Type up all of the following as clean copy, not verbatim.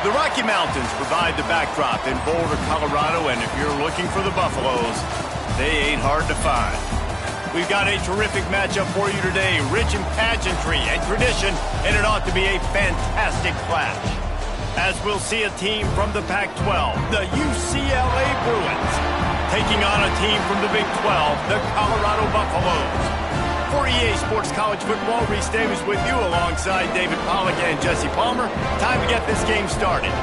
The Rocky Mountains provide the backdrop in Boulder, Colorado, and if you're looking for the Buffaloes, they ain't hard to find. We've got a terrific matchup for you today, rich in pageantry and tradition, and it ought to be a fantastic clash. As we'll see a team from the Pac-12, the UCLA Bruins, taking on a team from the Big 12, the Colorado Buffaloes. For EA Sports College Football, Reese Davis with you alongside David Pollack and Jesse Palmer. Time to get this game started.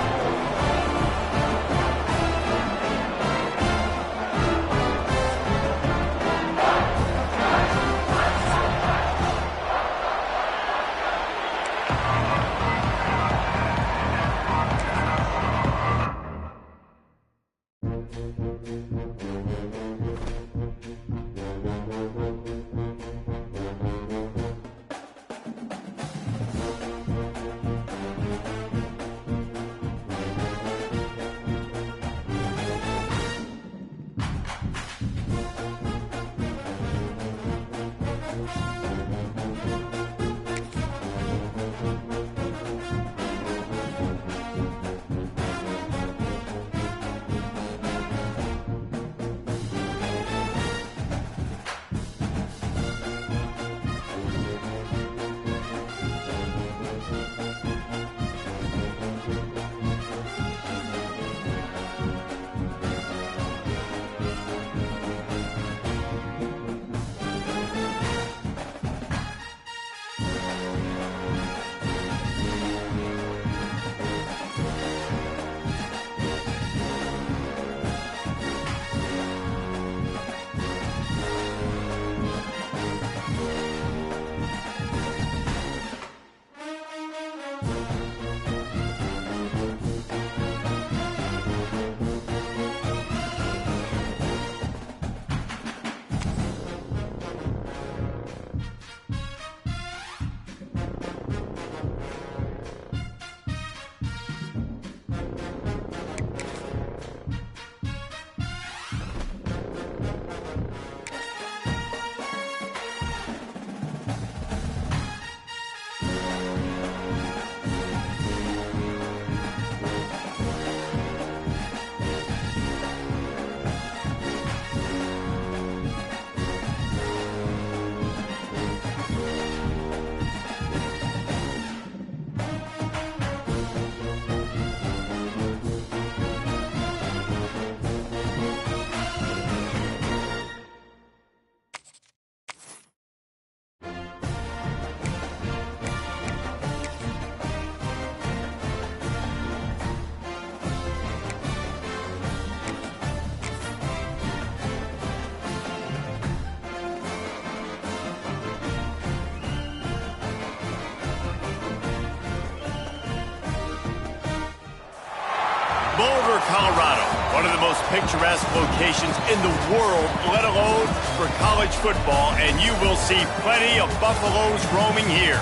Boulder, Colorado, one of the most picturesque locations in the world, let alone for college football, and you will see plenty of Buffaloes roaming here.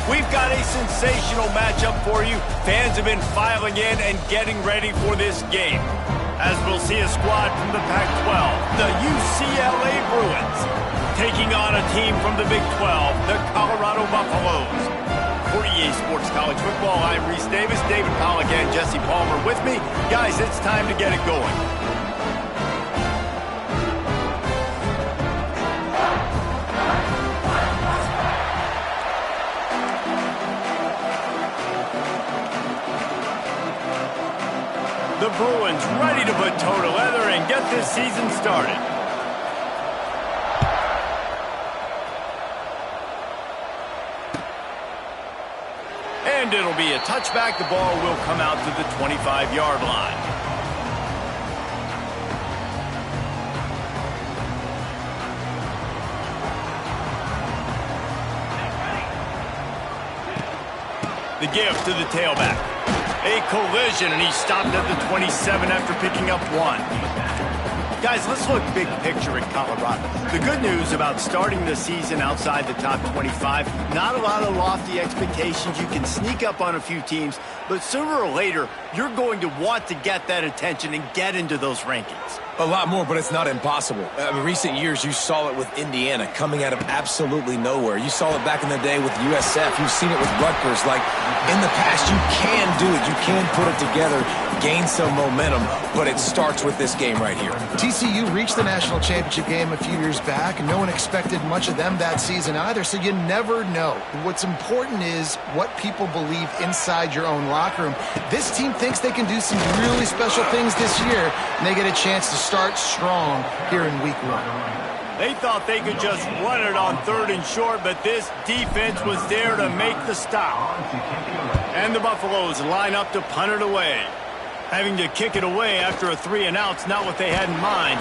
We've got a sensational matchup for you. Fans have been filing in and getting ready for this game. As we'll see a squad from the Pac-12, the UCLA Bruins, taking on a team from the Big 12, the Colorado Buffaloes. For EA Sports College Football, I'm Reese Davis, David Pollack, and Jesse Palmer with me. Guys, it's time to get it going. The Bruins ready to put toe to leather and get this season started. And it'll be a touchback. The ball will come out to the 25-yard line. The gift to the tailback. A collision, and he stopped at the 27 after picking up one. Guys, let's look big picture at Colorado. The good news about starting the season outside the top 25, not a lot of lofty expectations. You can sneak up on a few teams, but sooner or later, you're going to want to get that attention and get into those rankings. A lot more, but it's not impossible. In recent years, you saw it with Indiana coming out of absolutely nowhere. You saw it back in the day with USF. You've seen it with Rutgers. Like, in the past, you can do it. You can put it together, gain some momentum, but it starts with this game right here. TCU reached the national championship game a few years back, and no one expected much of them that season either, so you never know. What's important is what people believe inside your own locker room. This team thinks they can do some really special things this year, and they get a chance to start strong here in week 1. They thought they could just run it on 3rd and short, but this defense was there to make the stop. And the Buffaloes line up to punt it away. Having to kick it away after a 3-and-out's not what they had in mind.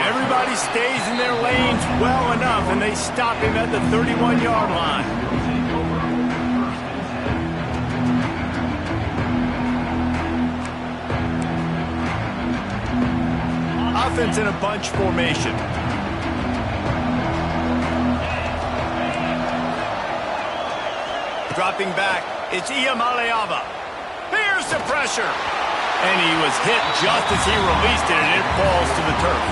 Everybody stays in their lanes well enough, and they stop him at the 31-yard line. Offense in a bunch formation. Dropping back, it's Iamaleava. Here's the pressure. And he was hit just as he released it, and it falls to the turf.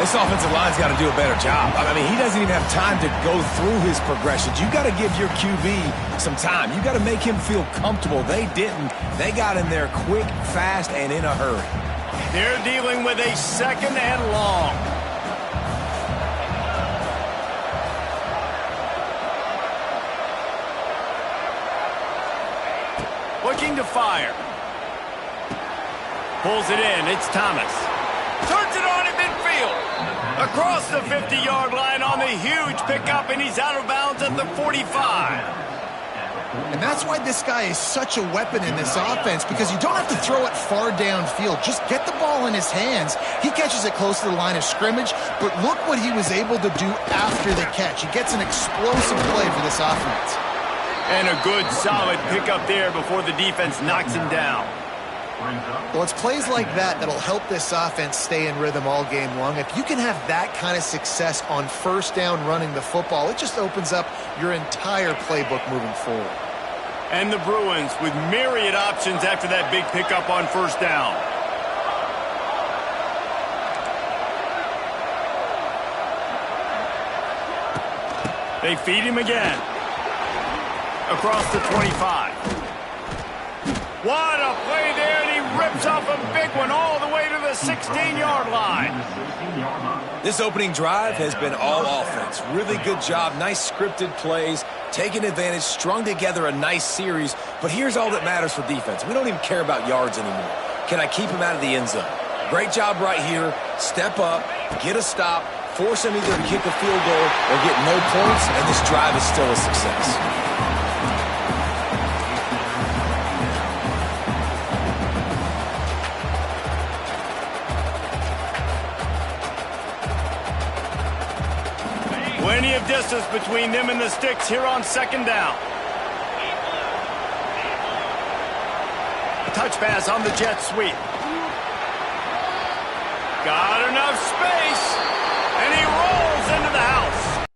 This offensive line's got to do a better job. I mean, he doesn't even have time to go through his progressions. You got to give your QB some time. You got to make him feel comfortable. They didn't. They got in there quick, fast, and in a hurry. They're dealing with a 2nd and long. Looking to fire. Pulls it in. It's Thomas. Turns it on in midfield. Across the 50-yard line on the huge pickup, and he's out of bounds at the 45. And that's why this guy is such a weapon in this offense, because you don't have to throw it far downfield. Just get the ball in his hands. He catches it close to the line of scrimmage, but look what he was able to do after the catch. He gets an explosive play for this offense. And a good, solid pickup there before the defense knocks him down. Well, it's plays like that that'll help this offense stay in rhythm all game long. If you can have that kind of success on 1st down running the football, it just opens up your entire playbook moving forward. And the Bruins with myriad options after that big pickup on 1st down. They feed him again. Across the 25. What a play there, and he rips off a big one all the way to the 16-yard line. This opening drive has been all offense. Really good job, nice scripted plays, taking advantage, strung together a nice series. But here's all that matters for defense. We don't even care about yards anymore. Can I keep him out of the end zone? Great job right here. Step up, get a stop, force him either to kick a field goal or get no points, and this drive is still a success. Plenty of distance between them and the sticks here on 2nd down. Touch pass on the jet sweep. Got enough space, and he rolls into the house.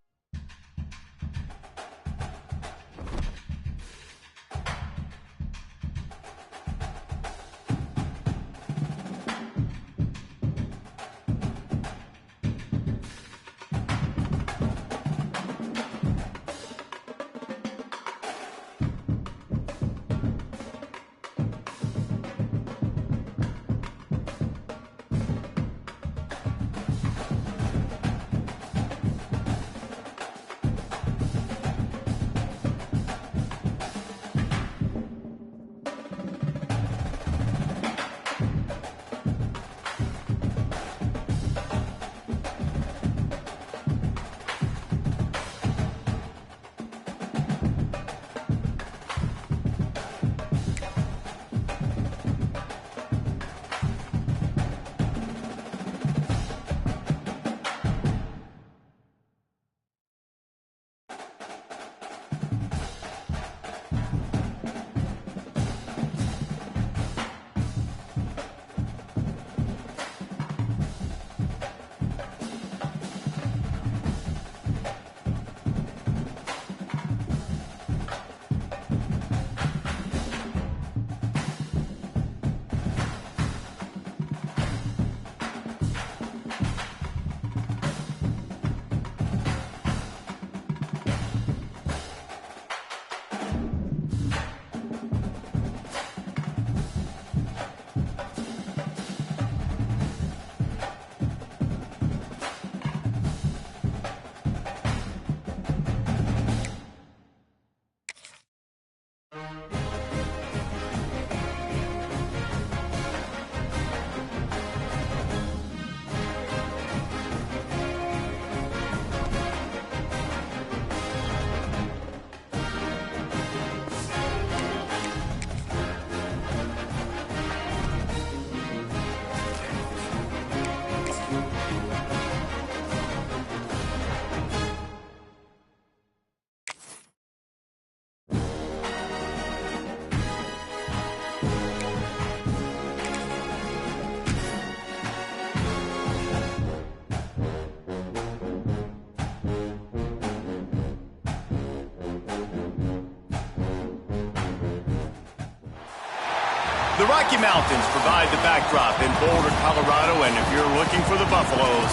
The Rocky Mountains provide the backdrop in Boulder, Colorado, and if you're looking for the Buffaloes,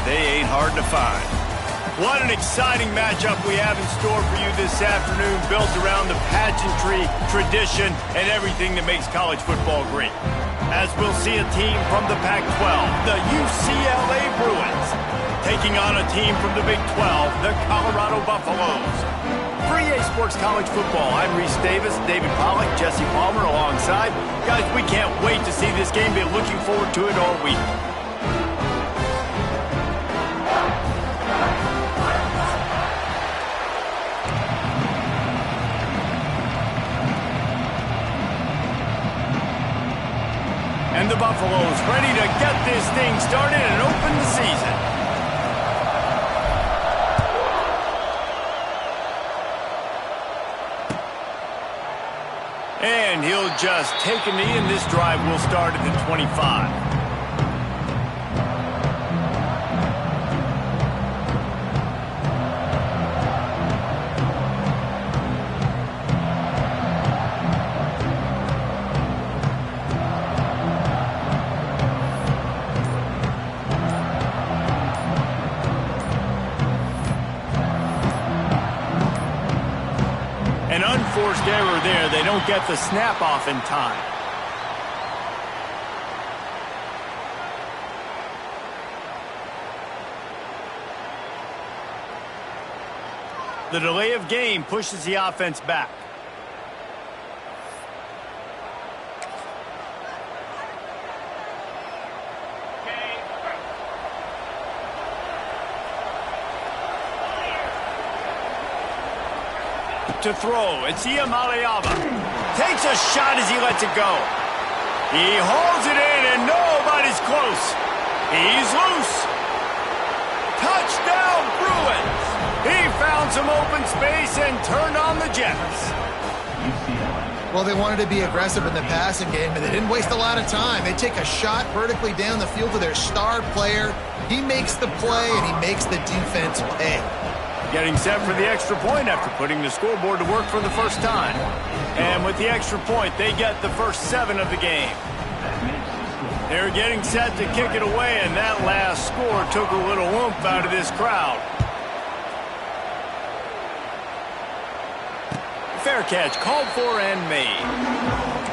they ain't hard to find. What an exciting matchup we have in store for you this afternoon, built around the pageantry, tradition, and everything that makes college football great. As we'll see a team from the Pac-12, the UCLA Bruins, taking on a team from the Big 12, the Colorado Buffaloes. For EA Sports College Football, I'm Reese Davis, David Pollack, Jesse Palmer alongside. Guys, we can't wait to see this game. Been looking forward to it all week. And the Buffaloes ready to get this thing started and open the season. And he'll just take a knee, and this drive will start at the 25. An unforced error there. They don't get the snap off in time. The delay of game pushes the offense back. To throw, it's Iam Aliava. Takes a shot as he lets it go. He holds it in and nobody's close. He's loose. Touchdown Bruins. He found some open space and turned on the Jets. Well, they wanted to be aggressive in the passing game, and they didn't waste a lot of time. They take a shot vertically down the field to their star player. He makes the play, and he makes the defense pay. Getting set for the extra point after putting the scoreboard to work for the first time. And with the extra point, they get the first 7 of the game. They're getting set to kick it away, and that last score took a little oomph out of this crowd. Fair catch, called for and made.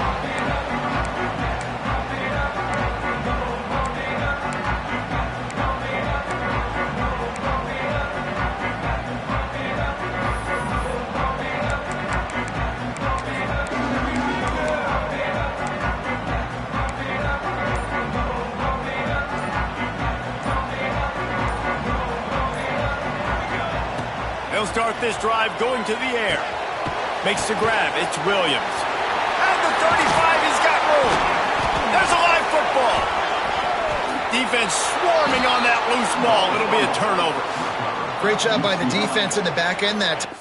They'll start this drive going to the air. Makes the grab. It's Williams. At the 35, he's got room. There's a live football. Defense swarming on that loose ball. It'll be a turnover. Great job by the defense in the back end that time.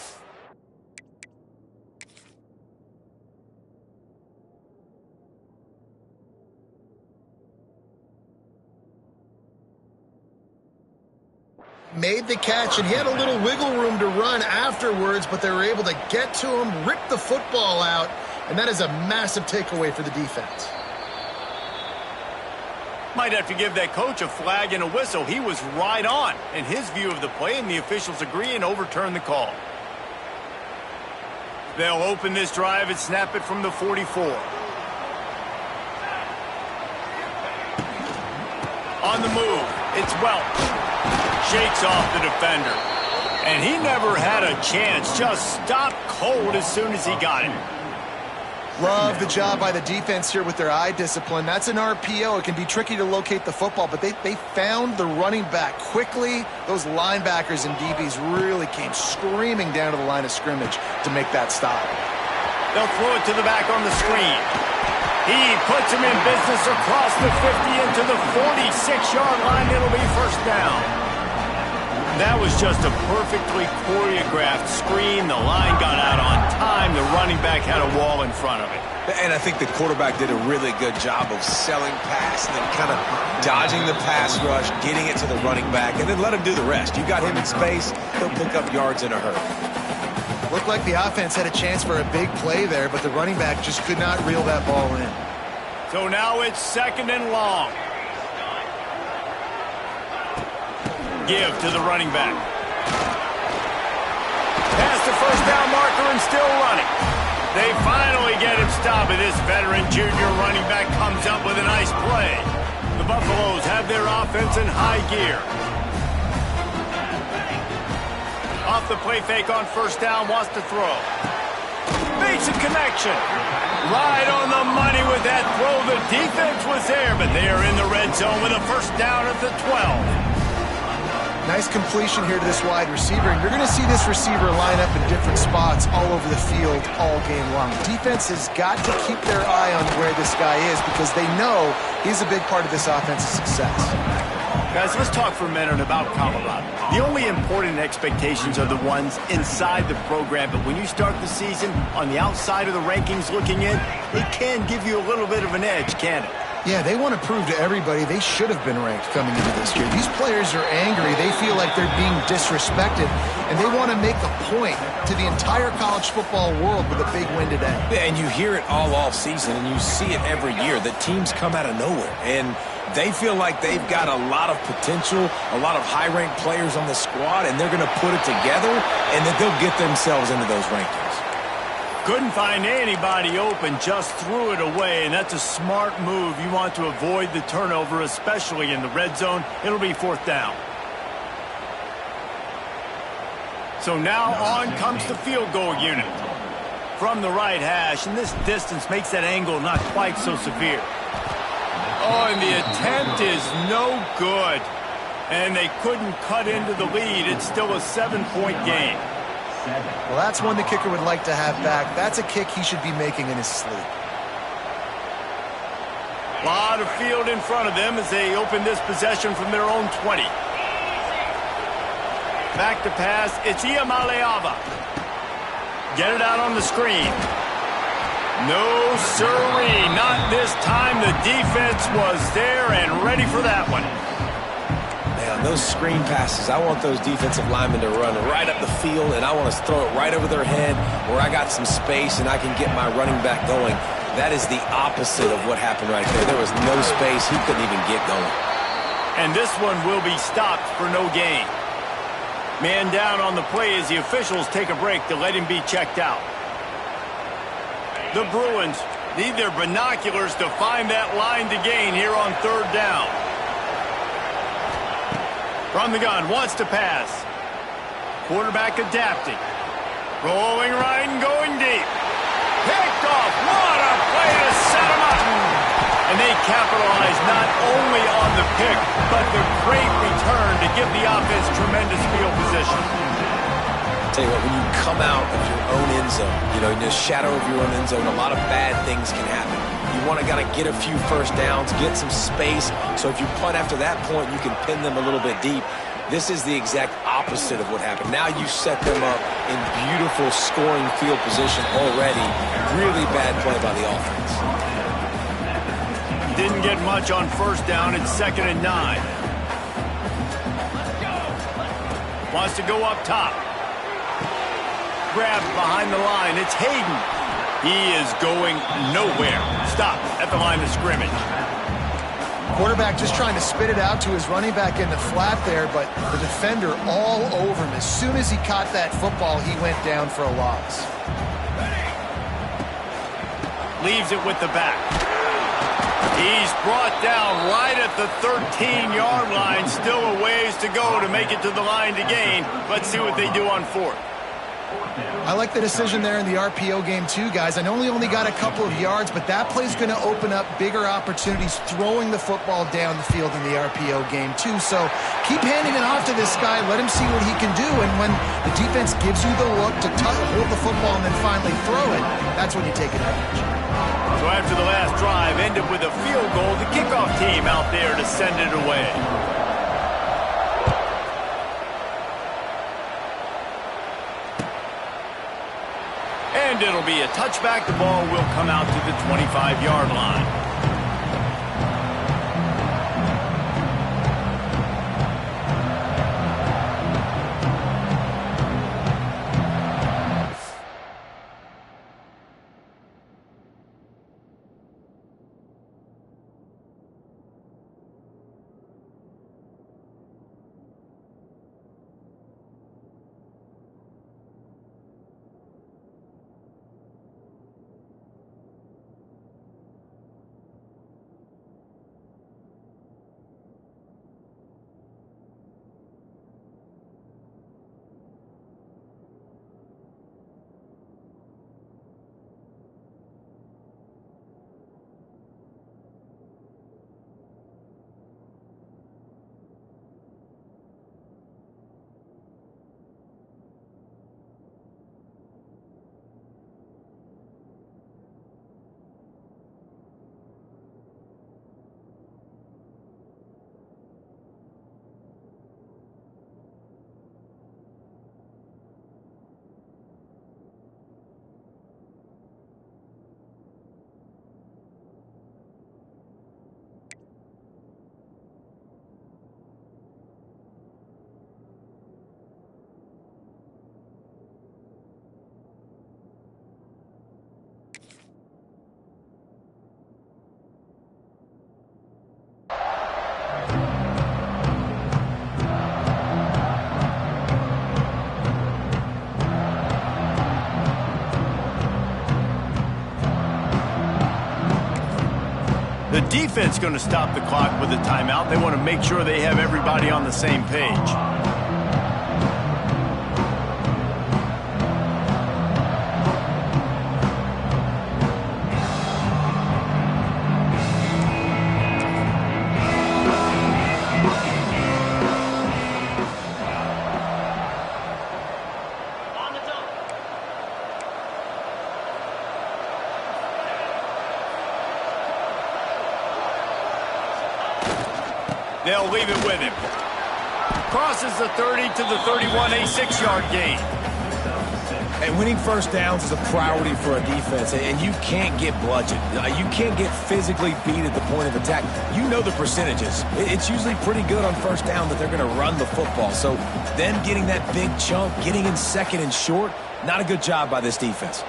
Made the catch, and he had a little wiggle room to run afterwards, but they were able to get to him, rip the football out, and that is a massive takeaway for the defense. Might have to give that coach a flag and a whistle. He was right on in his view of the play, and the officials agree and overturn the call. They'll open this drive and snap it from the 44. On the move, it's Welch. Shakes off the defender. And he never had a chance. Just stopped cold as soon as he got it. Love the job by the defense here with their eye discipline. That's an RPO. It can be tricky to locate the football, but they found the running back quickly. Those linebackers and DBs really came screaming down to the line of scrimmage to make that stop. They'll throw it to the back on the screen. He puts him in business across the 50 into the 46-yard line. It'll be first down. That was just a perfectly choreographed screen. The line got out on time. The running back had a wall in front of it. And I think the quarterback did a really good job of selling pass and then kind of dodging the pass rush, getting it to the running back, and then let him do the rest. You got him in space, he'll pick up yards in a hurry. Looked like the offense had a chance for a big play there, but the running back just could not reel that ball in. So now it's 2nd and long. Give to the running back. Past the first down marker and still running. They finally get him stopped, and this veteran junior running back comes up with a nice play. The Buffaloes have their offense in high gear. Off the play fake on first down, wants to throw. Makes a connection. Right on the money with that throw. The defense was there, but they are in the red zone with a first down at the 12. Nice completion here to this wide receiver, and you're going to see this receiver line up in different spots all over the field all game long. Defense has got to keep their eye on where this guy is because they know he's a big part of this offense's success. Guys, let's talk for a minute about Colorado. The only important expectations are the ones inside the program, but when you start the season on the outside of the rankings looking in, it can give you a little bit of an edge, can't it? Yeah, they want to prove to everybody they should have been ranked coming into this year. These players are angry. They feel like they're being disrespected, and they want to make a point to the entire college football world with a big win today. Yeah, and you hear it all off season, and you see it every year. The teams come out of nowhere, and they feel like they've got a lot of potential, a lot of high-ranked players on the squad, and they're going to put it together, and that they'll get themselves into those rankings. Couldn't find anybody open, just threw it away, and that's a smart move. You want to avoid the turnover, especially in the red zone. It'll be 4th down. So now on comes the field goal unit. From the right hash, and this distance makes that angle not quite so severe. Oh, and the attempt is no good. And they couldn't cut into the lead. It's still a 7-point game. Well, that's one the kicker would like to have back. That's a kick he should be making in his sleep. A lot of field in front of them as they open this possession from their own 20. Back to pass. It's Iamaleava. Get it out on the screen. No siree, not this time. The defense was there and ready for that one. Man, those screen passes, I want those defensive linemen to run right up the field, and I want to throw it right over their head where I got some space and I can get my running back going. That is the opposite of what happened right there. There was no space. He couldn't even get going. And this one will be stopped for no gain. Man down on the play as the officials take a break to let him be checked out. The Bruins need their binoculars to find that line to gain here on 3rd down. From the gun, wants to pass. Quarterback adapting. Rolling right and going deep. Picked off. What a play to set him up. And they capitalize not only on the pick, but the great return to give the offense tremendous field position. Tell you what, when you come out of your own end zone, in the shadow of your own end zone, a lot of bad things can happen. You want to get a few first downs, get some space, so if you punt after that point, you can pin them a little bit deep. This is the exact opposite of what happened. Now you set them up in beautiful scoring field position already. Really bad play by the offense. Didn't get much on first down. It's 2nd and 9. Wants to go up top. Grabbed behind the line. It's Hayden. He is going nowhere. Stop at the line of scrimmage. Quarterback just trying to spit it out to his running back in the flat there, but the defender all over him. As soon as he caught that football, he went down for a loss. Leaves it with the back. He's brought down right at the 13-yard line. Still a ways to go to make it to the line to gain. Let's see what they do on 4th. I like the decision there in the RPO game too, guys. I know he only got a couple of yards, but that play's going to open up bigger opportunities throwing the football down the field in the RPO game too. So keep handing it off to this guy. Let him see what he can do. And when the defense gives you the look to hold the football and then finally throw it, that's when you take advantage. So after the last drive ended with a field goal, the kickoff team out there to send it away. And it'll be a touchback. The ball will come out to the 25-yard line. defense going to stop the clock with a timeout. They want to make sure they have everybody on the same page. They'll leave it with him. Crosses the 30 to the 31, a 6-yard gain. And winning first downs is a priority for a defense, and you can't get bludgeoned. You can't get physically beat at the point of attack. You know the percentages. It's usually pretty good on first down that they're going to run the football. So them getting that big chunk, getting in second and short, not a good job by this defense.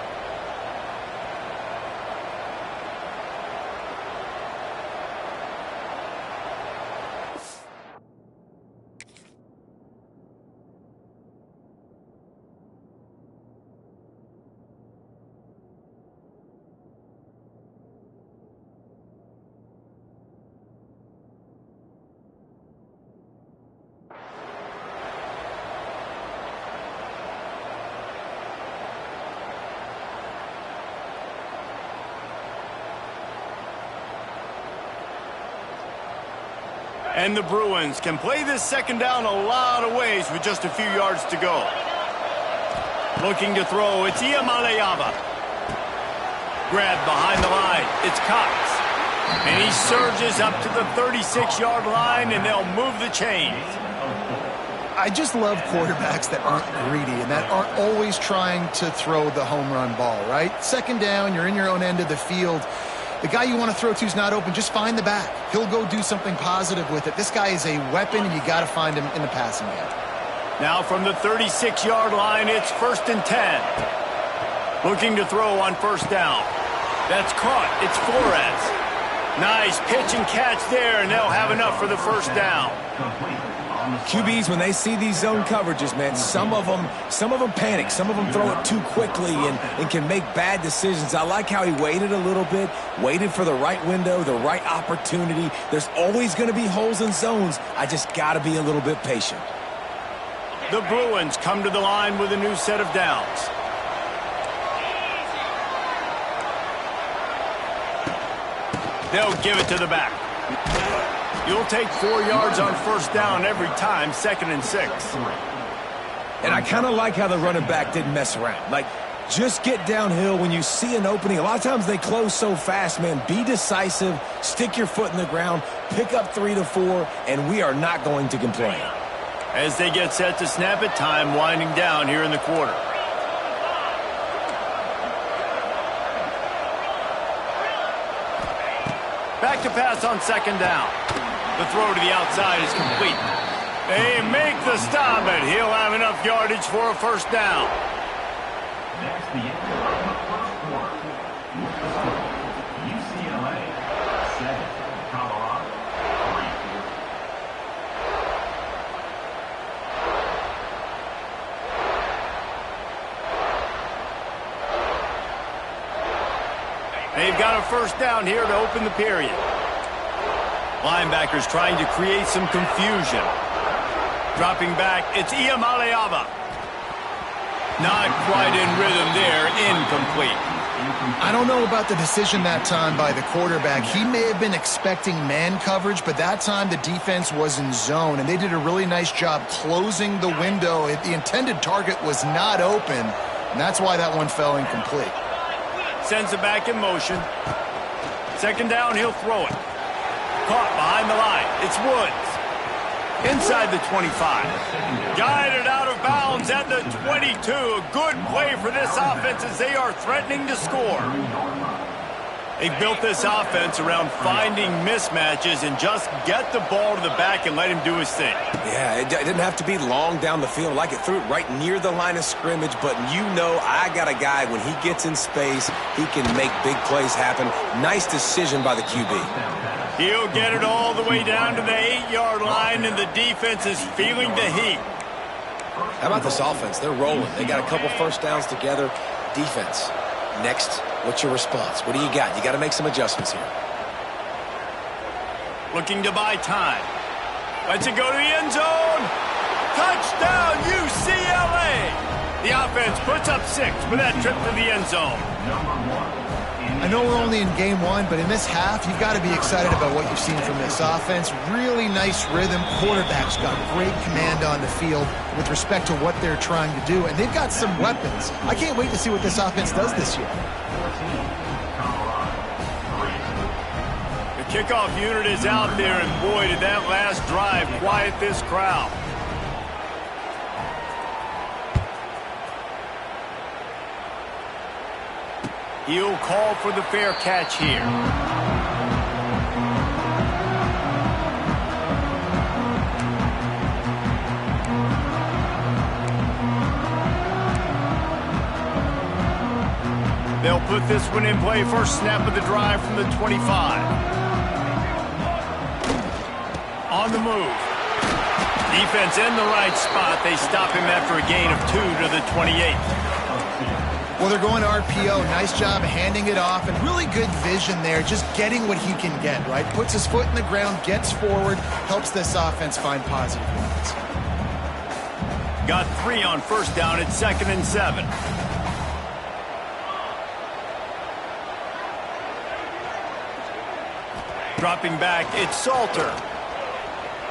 And the Bruins can play this second down a lot of ways with just a few yards to go. Looking to throw, it's Iamaleava. Grabbed behind the line, it's Cox. And he surges up to the 36-yard line, and they'll move the chains. I just love quarterbacks that aren't greedy and that aren't always trying to throw the home run ball, right? Second down, you're in your own end of the field. The guy you want to throw to is not open. Just find the back. He'll go do something positive with it. This guy is a weapon, and you got to find him in the passing game. Now from the 36-yard line, it's 1st and 10. Looking to throw on first down. That's caught. It's Flores. Nice pitch and catch there, and they'll have enough for the first down. QBs, when they see these zone coverages, man, some of them panic. Some of them throw it too quickly and can make bad decisions. I like how he waited a little bit, waited for the right window, the right opportunity. There's always going to be holes in zones. I just got to be a little bit patient. The Bruins come to the line with a new set of downs. They'll give it to the back. You'll take 4 yards on first down every time, 2nd and 6. And I kind of like how the running back didn't mess around. Like, just get downhill when you see an opening. A lot of times they close so fast, man. Be decisive, stick your foot in the ground, pick up 3 to 4, and we are not going to complain. As they get set to snap it, time winding down here in the quarter. Back to pass on second down. The throw to the outside is complete. They make the stop, and he'll have enough yardage for a first down. That's the end of the first quarter. UCLA 7, Colorado 3. They've got a first down here to open the period. Linebackers trying to create some confusion. Dropping back, it's Iamaleava. Not quite in rhythm there, incomplete. I don't know about the decision that time by the quarterback. He may have been expecting man coverage, but that time the defense was in zone, and they did a really nice job closing the window. The intended target was not open, and that's why that one fell incomplete. Sends it back in motion. Second down, he'll throw it. Caught behind the line. It's Woods. Inside the 25. Guided out of bounds at the 22. A good play for this offense as they are threatening to score. They built this offense around finding mismatches and just get the ball to the back and let him do his thing. Yeah, it didn't have to be long down the field. Like it threw it right near the line of scrimmage, but you know I got a guy, when he gets in space, he can make big plays happen. Nice decision by the QB. He'll get it all the way down to the 8-yard line, and the defense is feeling the heat. How about this offense? They're rolling. They got a couple first downs together. Defense. Next, what's your response? What do you got? You got to make some adjustments here. Looking to buy time. Lets it go to the end zone. Touchdown, UCLA! The offense puts up 6 with that trip to the end zone. I know we're only in game 1, but in this half, you've got to be excited about what you've seen from this offense. Really nice rhythm. Quarterback's got great command on the field with respect to what they're trying to do, and they've got some weapons. I can't wait to see what this offense does this year. The kickoff unit is out there, and boy, did that last drive quiet this crowd. He'll call for the fair catch here. They'll put this one in play. First snap of the drive from the 25. On the move. Defense in the right spot. They stop him after a gain of 2 to the 28. Well, they're going to RPO. Nice job handing it off, and really good vision there, just getting what he can get, right? Puts his foot in the ground, gets forward, helps this offense find positive yards. Got 3 on first down. It's 2nd and 7. Dropping back, it's Salter.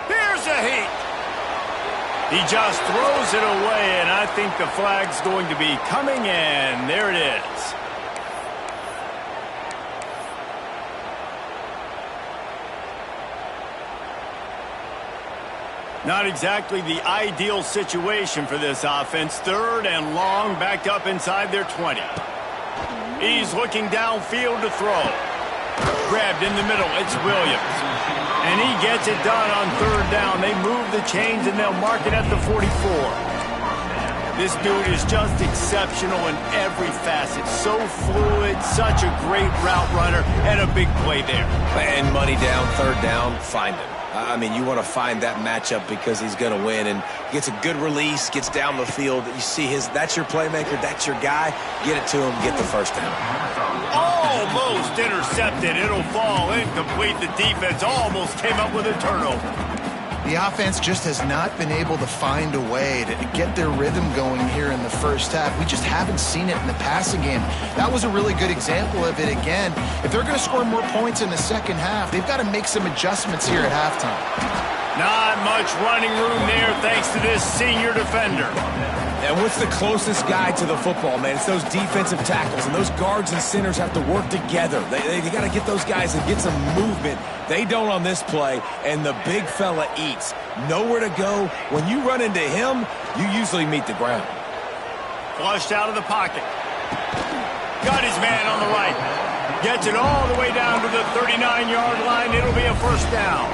Here's a heat. He just throws it away, and I think the flag's going to be coming in. There it is. Not exactly the ideal situation for this offense. 3rd and long, backed up inside their 20. He's looking downfield to throw. Grabbed in the middle, it's Williams. And he gets it done on 3rd down. They move the chains, and they'll mark it at the 44. This dude is just exceptional in every facet. So fluid, such a great route runner, and a big play there. And money down, 3rd down, find him. I mean, you want to find that matchup because he's going to win, and gets a good release, gets down the field. You see that's your playmaker, that's your guy. Get it to him, get the first down. Almost intercepted. It'll fall incomplete. The defense almost came up with a turnover. The offense just has not been able to find a way to get their rhythm going here in the first half. We just haven't seen it in the passing game. That was a really good example of it again. If they're going to score more points in the second half, they've got to make some adjustments here at halftime. Not much running room there thanks to this senior defender. And what's the closest guy to the football, man? It's those defensive tackles, and those guards and centers have to work together. They got to get those guys and get some movement. They don't on this play, and the big fella eats. Nowhere to go. When you run into him, you usually meet the ground. Flushed out of the pocket. Got his man on the right. Gets it all the way down to the 39-yard line. It'll be a first down.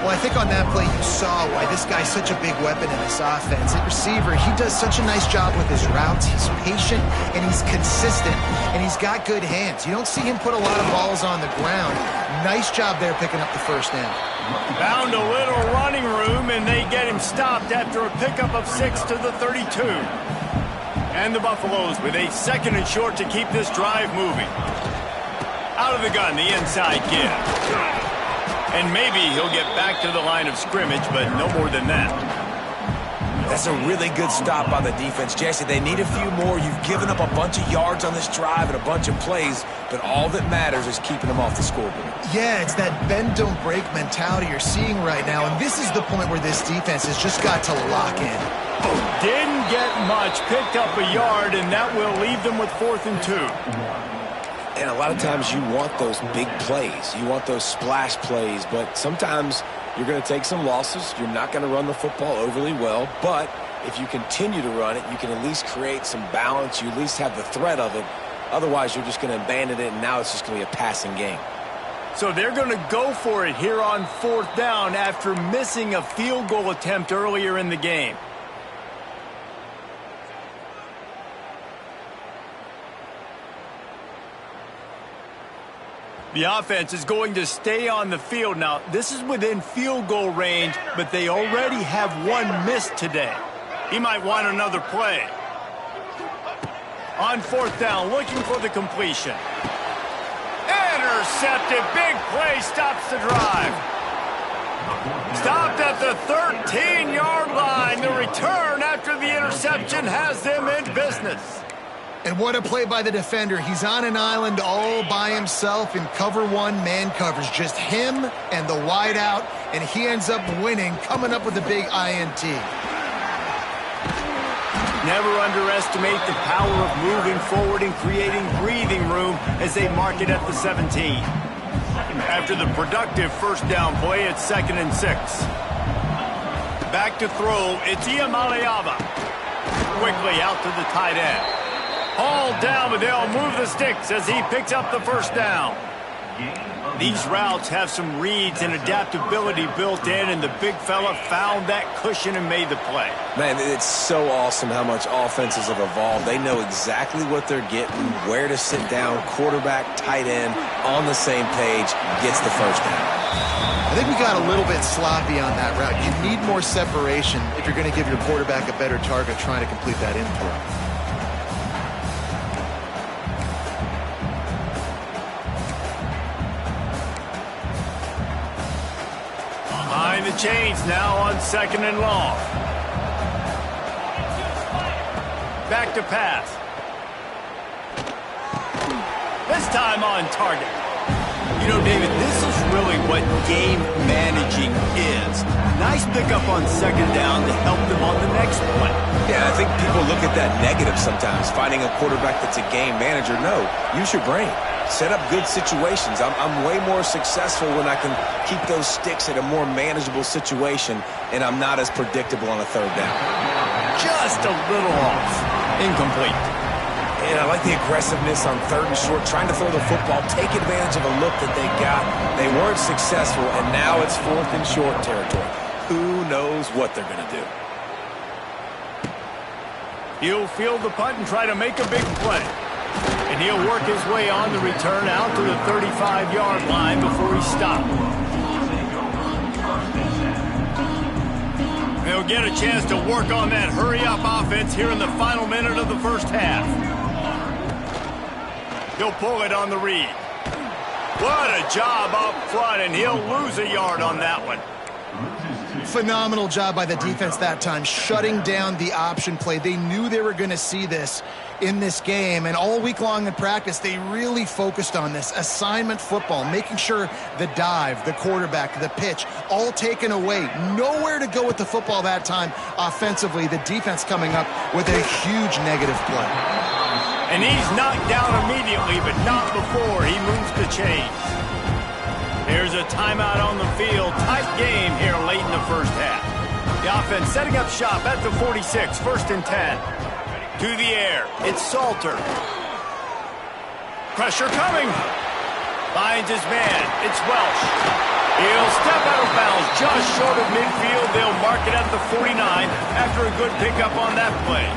Well, I think on that play you saw why this guy's such a big weapon in this offense. At receiver, he does such a nice job with his routes. He's patient, and he's consistent, and he's got good hands. You don't see him put a lot of balls on the ground. Nice job there picking up the first down. Found a little running room, and they get him stopped after a pickup of 6 to the 32. And the Buffaloes with a 2nd and short to keep this drive moving. Out of the gun, the inside give. And maybe he'll get back to the line of scrimmage, but no more than that. That's a really good stop by the defense. Jesse, they need a few more. You've given up a bunch of yards on this drive and a bunch of plays, but all that matters is keeping them off the scoreboard. Yeah, it's that bend, don't break mentality you're seeing right now, and this is the point where this defense has just got to lock in. Didn't get much, picked up a yard, and that will leave them with 4th and 2. And a lot of times you want those big plays. You want those splash plays, but sometimes you're going to take some losses. You're not going to run the football overly well, but if you continue to run it, you can at least create some balance. You at least have the threat of it. Otherwise, you're just going to abandon it, and now it's just going to be a passing game. So they're going to go for it here on 4th down after missing a field goal attempt earlier in the game. The offense is going to stay on the field. Now, this is within field goal range, but they already have one missed today. He might want another play. On 4th down, looking for the completion. intercepted. Big play stops the drive. Stopped at the 13-yard line. The return after the interception has them in business. And what a play by the defender. He's on an island all by himself in cover one man coverage. Just him and the wide out, and he ends up winning, coming up with a big INT. Never underestimate the power of moving forward and creating breathing room as they mark it at the 17. After the productive first down play, it's 2nd and 6. Back to throw, it's Iamaleava. Quickly out to the tight end. Hauled down, but they'll move the sticks as he picks up the first down. These routes have some reads and adaptability built in, and the big fella found that cushion and made the play. Man, it's so awesome how much offenses have evolved. They know exactly what they're getting, where to sit down, quarterback, tight end, on the same page, gets the first down. I think we got a little bit sloppy on that route. You need more separation if you're going to give your quarterback a better target trying to complete that in throw. Behind the chains now on 2nd and long. Back to pass. This time on target. You know, David, this is really what game managing is. Nice pickup on 2nd down to help them on the next play. Yeah, I think people look at that negative sometimes, finding a quarterback that's a game manager. No, use your brain. Set up good situations. I'm way more successful when I can keep those sticks at a more manageable situation, and I'm not as predictable on a 3rd down. Just a little off. Incomplete. And I like the aggressiveness on 3rd and short, trying to throw the football, take advantage of a look that they got. They weren't successful, and now it's 4th and short territory. Who knows what they're going to do? He'll field the punt and try to make a big play. And he'll work his way on the return out to the 35-yard line before he stopped. They'll get a chance to work on that hurry-up offense here in the final minute of the first half. He'll pull it on the read. What a job up front, and he'll lose a yard on that one. Phenomenal job by the defense that time, shutting down the option play. They knew they were going to see this in this game, and all week long in practice, they really focused on this assignment football, making sure the dive, the quarterback, the pitch, all taken away. Nowhere to go with the football that time offensively. The defense coming up with a huge negative play. And he's knocked down immediately, but not before he moves the chains. Here's a timeout on the field. Tight game here late in the first half. The offense setting up shop at the 46, 1st and 10. To the air, it's Salter. Pressure coming. Finds his man, it's Welsh. He'll step out of bounds just short of midfield. They'll mark it at the 49 after a good pickup on that play.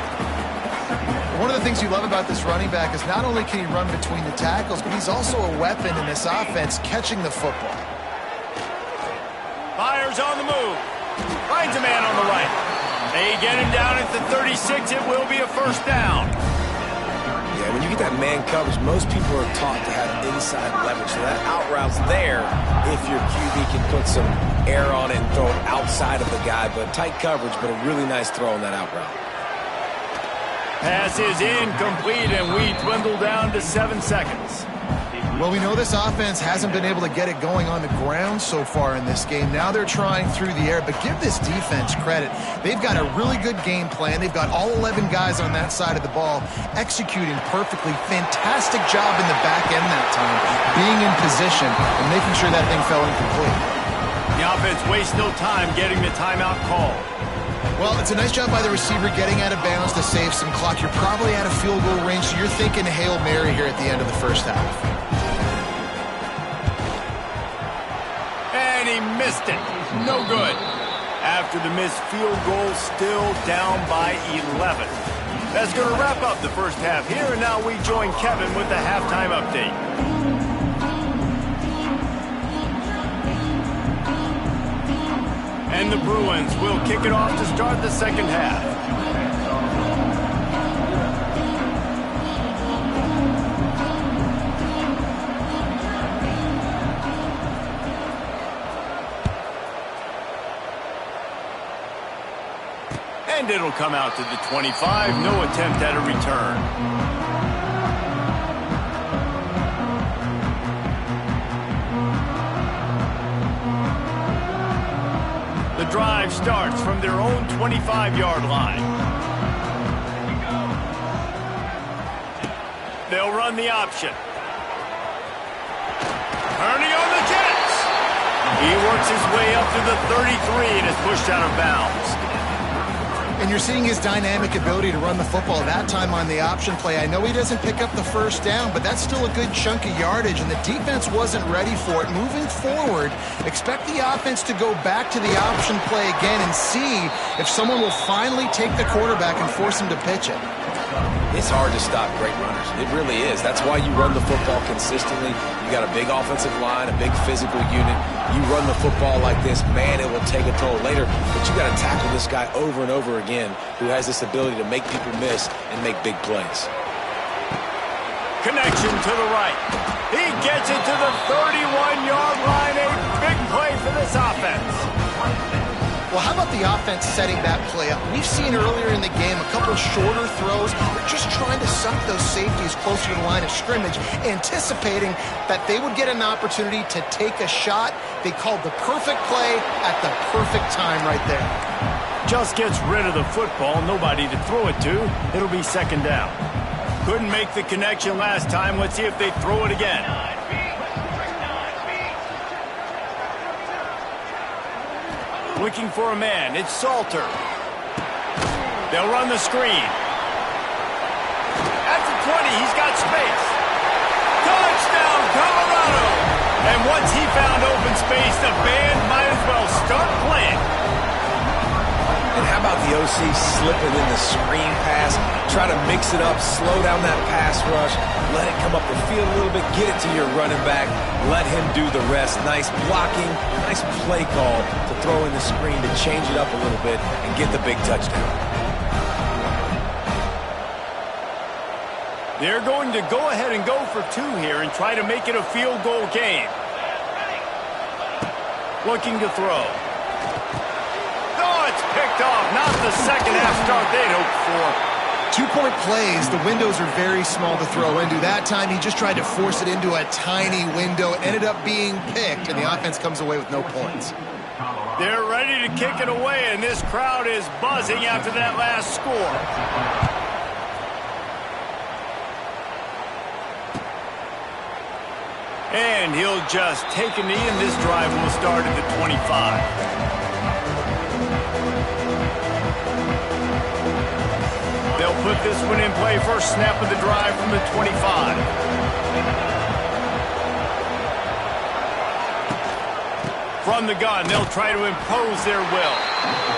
One of the things you love about this running back is not only can he run between the tackles, but he's also a weapon in this offense catching the football. Fires on the move. Finds a man on the right. They get him down at the 36. It will be a first down. Yeah, when you get that man coverage, most people are taught to have inside leverage. So that out route's there if your QB can put some air on it and throw it outside of the guy. But tight coverage, but a really nice throw on that out route. Pass is incomplete, and we dwindle down to 7 seconds. Well, we know this offense hasn't been able to get it going on the ground so far in this game. Now they're trying through the air, but give this defense credit. They've got a really good game plan. They've got all 11 guys on that side of the ball executing perfectly. Fantastic job in the back end that time, being in position and making sure that thing fell incomplete. The offense wastes no time getting the timeout call. Well, it's a nice job by the receiver getting out of bounds to save some clock. You're probably out of field goal range, so you're thinking Hail Mary here at the end of the first half. And he missed it. No good. After the missed field goal, still down by 11. That's going to wrap up the first half here, and now we join Kevin with the halftime update. And the Bruins will kick it off to start the second half. And it'll come out to the 25. No attempt at a return. The drive starts from their own 25-yard line. They'll run the option. Turning on the Jets. He works his way up to the 33 and is pushed out of bounds. And you're seeing his dynamic ability to run the football that time on the option play. I know he doesn't pick up the first down, but that's still a good chunk of yardage, and the defense wasn't ready for it. Moving forward, expect the offense to go back to the option play again and see if someone will finally take the quarterback and force him to pitch it. It's hard to stop great runners. It really is. That's why you run the football consistently. You got a big offensive line, a big physical unit. You run the football like this, man, it will take a toll later. But you got to tackle this guy over and over again who has this ability to make people miss and make big plays. Connection to the right. He gets it to the 31-yard line. A big play for this offense. Well, how about the offense setting that play up? We've seen earlier in the game a couple shorter throws. They're just trying to suck those safeties closer to the line of scrimmage, anticipating that they would get an opportunity to take a shot. They called the perfect play at the perfect time right there. Just gets rid of the football, nobody to throw it to. It'll be second down. Couldn't make the connection last time. Let's see if they throw it again. Looking for a man. It's Salter. They'll run the screen. At the 20, he's got space. Touchdown, Colorado! And once he found open space, the band might as well start playing. And how about the OC slipping in the screen pass? Try to mix it up, slow down that pass rush, let it come up the field a little bit, get it to your running back, let him do the rest. Nice blocking, nice play call to throw in the screen to change it up a little bit and get the big touchdown. They're going to go ahead and go for two here and try to make it a field goal game. Looking to throw. Oh, it's picked off. Not the second half start they'd hoped for. 2-point plays, the windows are very small to throw into. That time, he just tried to force it into a tiny window. It ended up being picked, and the offense comes away with no points. They're ready to kick it away, and this crowd is buzzing after that last score. And he'll just take a knee, and this drive will start at the 25. They'll put this one in play. First snap of the drive from the 25. From the gun, they'll try to impose their will.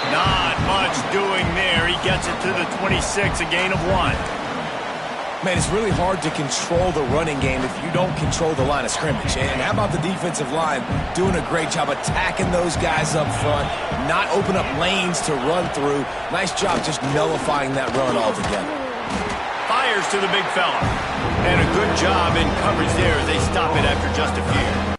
Not much doing there. He gets it to the 26, a gain of 1. Man, it's really hard to control the running game if you don't control the line of scrimmage. And how about the defensive line doing a great job attacking those guys up front, not open up lanes to run through. Nice job just nullifying that run altogether. Fires to the big fella. And a good job in coverage there as they stop it after just a few.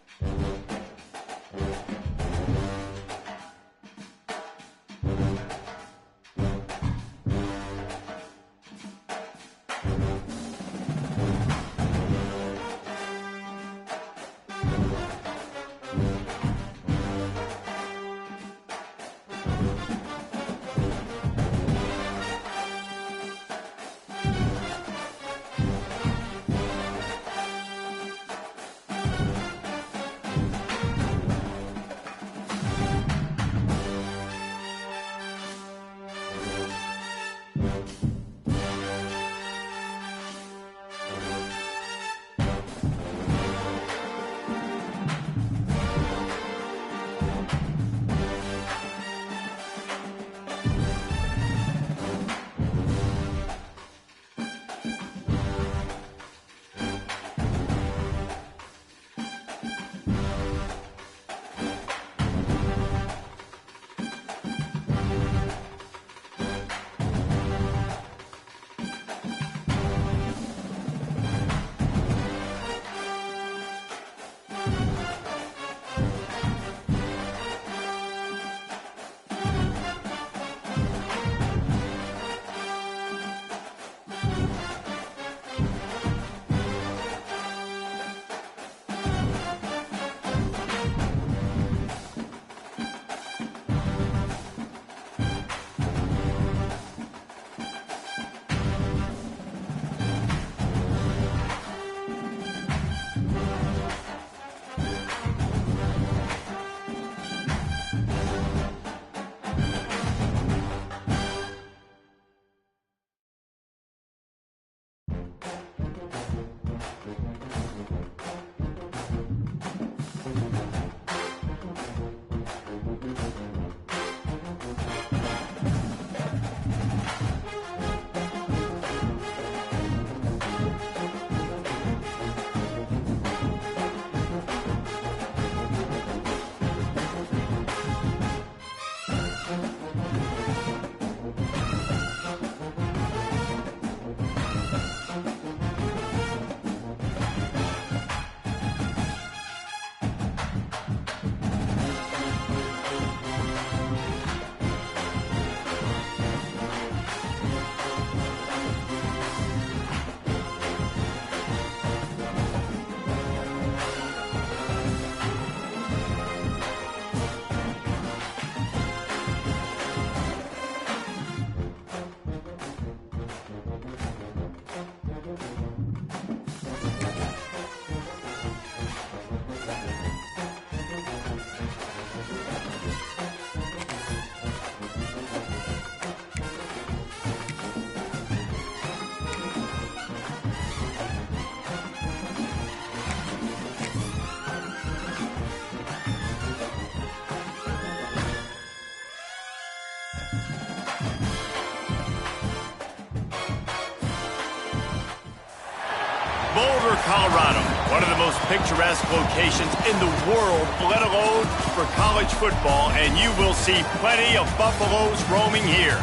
Boulder, Colorado, one of the most picturesque locations in the world, let alone for college football, and you will see plenty of Buffaloes roaming here.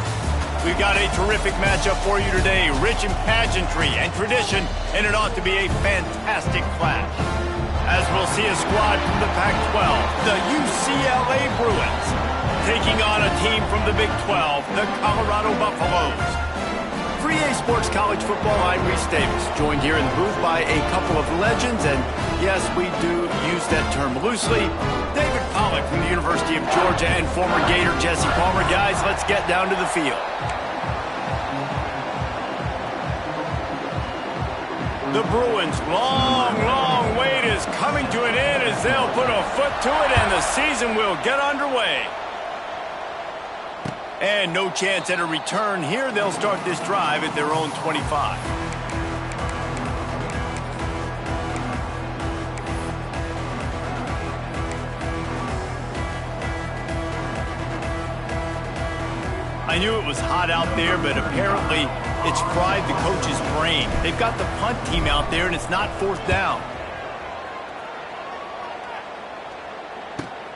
We've got a terrific matchup for you today, rich in pageantry and tradition, and it ought to be a fantastic clash. As we'll see a squad from the Pac-12, the UCLA Bruins, taking on a team from the Big 12, the Colorado Buffaloes. For EA Sports College Football, I'm Reese Davis, joined here in the booth by a couple of legends, and yes, we do use that term loosely. David Pollack from the University of Georgia and former Gator Jesse Palmer. Guys, let's get down to the field. The Bruins' long wait is coming to an end as they'll put a foot to it, and the season will get underway. And no chance at a return here. They'll start this drive at their own 25. I knew it was hot out there, but apparently it's fried the coach's brain. They've got the punt team out there, and it's not fourth down.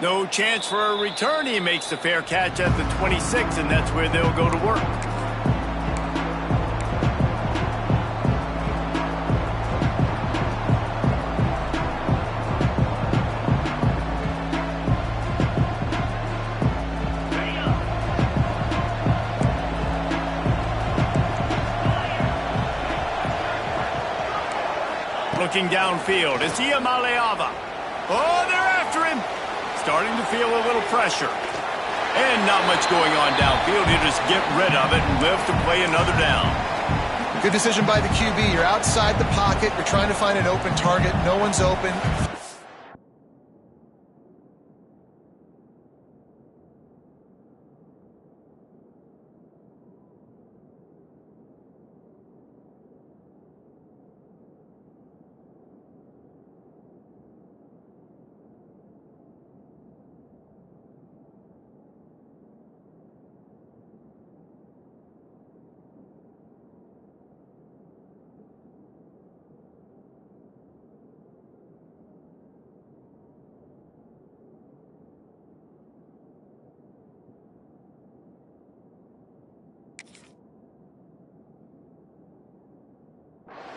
No chance for a return. He makes the fair catch at the 26, and that's where they'll go to work. Looking downfield, it's Iamaleava. Oh, they're after him. Starting to feel a little pressure. And not much going on downfield. You just get rid of it and live to play another down. Good decision by the QB. You're outside the pocket. You're trying to find an open target. No one's open.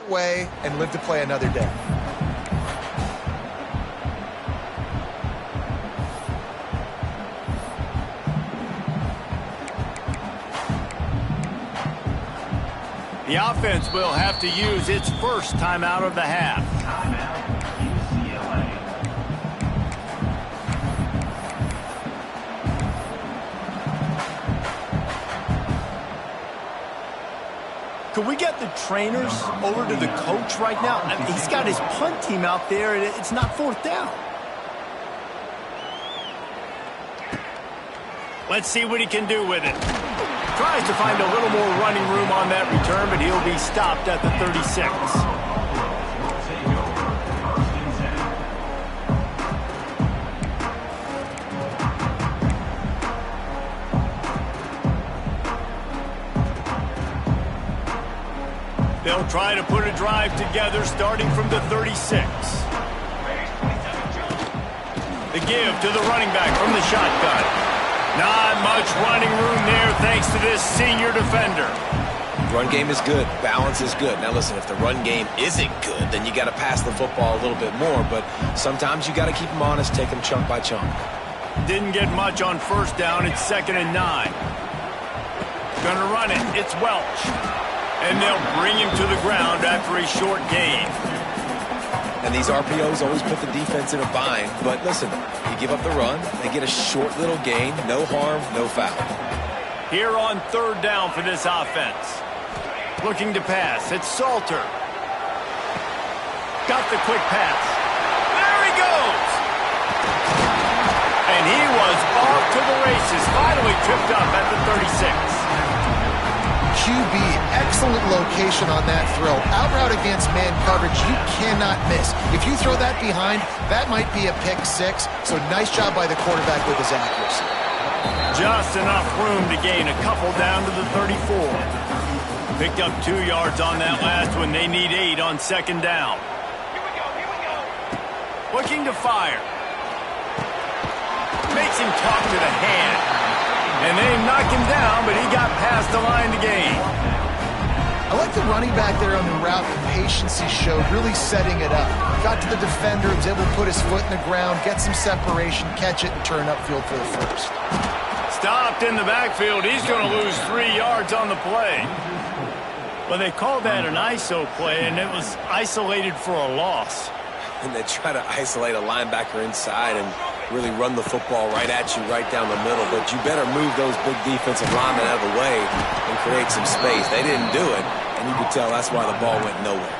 Way and live to play another day. The offense will have to use its first timeout of the half. Timeout, UCLA. Could we get the trainers over to the coach right now? I mean, he's got his punt team out there, and it's not fourth down. Let's see what he can do with it. Tries to find a little more running room on that return, but he'll be stopped at the 36. They'll try to put a drive together starting from the 36. The give to the running back from the shotgun. Not much running room there thanks to this senior defender. Run game is good. Balance is good. Now listen, if the run game isn't good, then you got to pass the football a little bit more. But sometimes you got to keep them honest, take them chunk by chunk. Didn't get much on first down. It's 2nd and 9. Gonna run it. It's Welch. And they'll bring him to the ground after a short gain. And these RPOs always put the defense in a bind. But listen, you give up the run, they get a short little gain, no harm, no foul. Here on 3rd down for this offense. Looking to pass, it's Salter. Got the quick pass. There he goes! And he was off to the races, finally tripped up at the 36. QB, excellent location on that throw. Out route against man coverage, you cannot miss. If you throw that behind, that might be a pick 6. So nice job by the quarterback with his accuracy. Just enough room to gain a couple down to the 34. Picked up 2 yards on that last one. They need 8 on second down. Looking to fire. Makes him talk to the hand. And they knock him down, but he got past the line to gain. I like the running back there on the route. The patience he showed, really setting it up. Got to the defender, was able to put his foot in the ground, get some separation, catch it, and turn upfield for the first. Stopped in the backfield. He's going to lose 3 yards on the play. Well, they called that an ISO play, and it was isolated for a loss. And they try to isolate a linebacker inside and really run the football right at you, right down the middle. But you better move those big defensive linemen out of the way and create some space. They didn't do it, and you could tell that's why the ball went nowhere.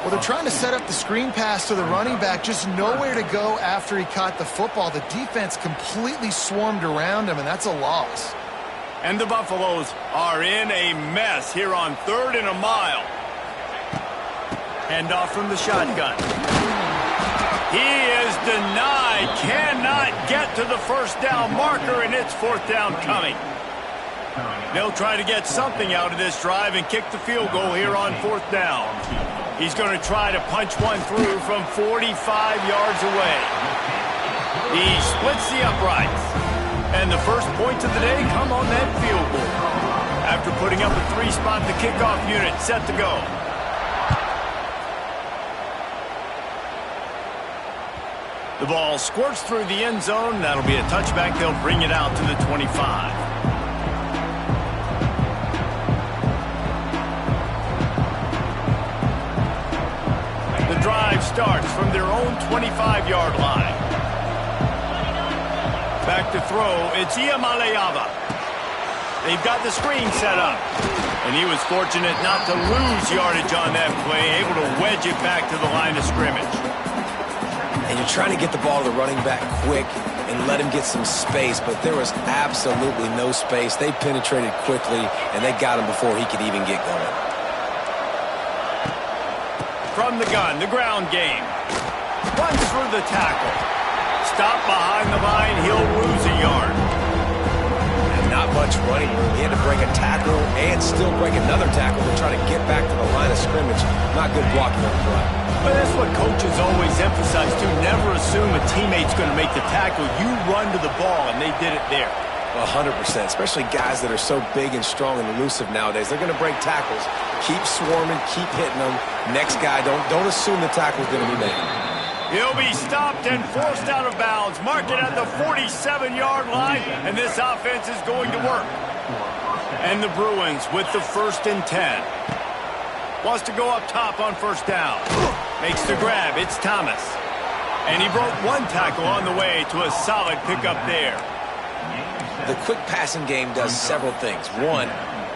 Well, they're trying to set up the screen pass to the running back, just nowhere to go after he caught the football. The defense completely swarmed around him, and that's a loss. And the Buffaloes are in a mess here on 3rd and a mile. Handoff from the shotgun. He is denied. Cannot get to the first down marker, and it's 4th down coming. They'll try to get something out of this drive and kick the field goal here on 4th down. He's going to try to punch one through from 45 yards away. He splits the uprights. And the first points of the day come on that field goal. After putting up a 3-spot, the kickoff unit set to go. The ball squirts through the end zone. That'll be a touchback. They'll bring it out to the 25. The drive starts from their own 25-yard line. Back to throw, it's Iamaleava. They've got the screen set up. And he was fortunate not to lose yardage on that play, able to wedge it back to the line of scrimmage. And you're trying to get the ball to the running back quick and let him get some space, but there was absolutely no space. They penetrated quickly, and they got him before he could even get going. From the gun, the ground game. Runs through the tackle. Stop behind the line, he'll lose a yard. And not much running room. He had to break a tackle and still break another tackle to try to get back to the line of scrimmage. Not good blocking on the play. But that's what coaches always emphasize, too. Never assume a teammate's going to make the tackle. You run to the ball, and they did it there. 100%, especially guys that are so big and strong and elusive nowadays. They're going to break tackles. Keep swarming, keep hitting them. Next guy, don't assume the tackle's going to be made. He'll be stopped and forced out of bounds. Mark it at the 47-yard line, and this offense is going to work. And the Bruins with the 1st and 10. Wants to go up top on 1st down. Makes the grab. It's Thomas. And he broke one tackle on the way to a solid pickup there. The quick passing game does several things. One,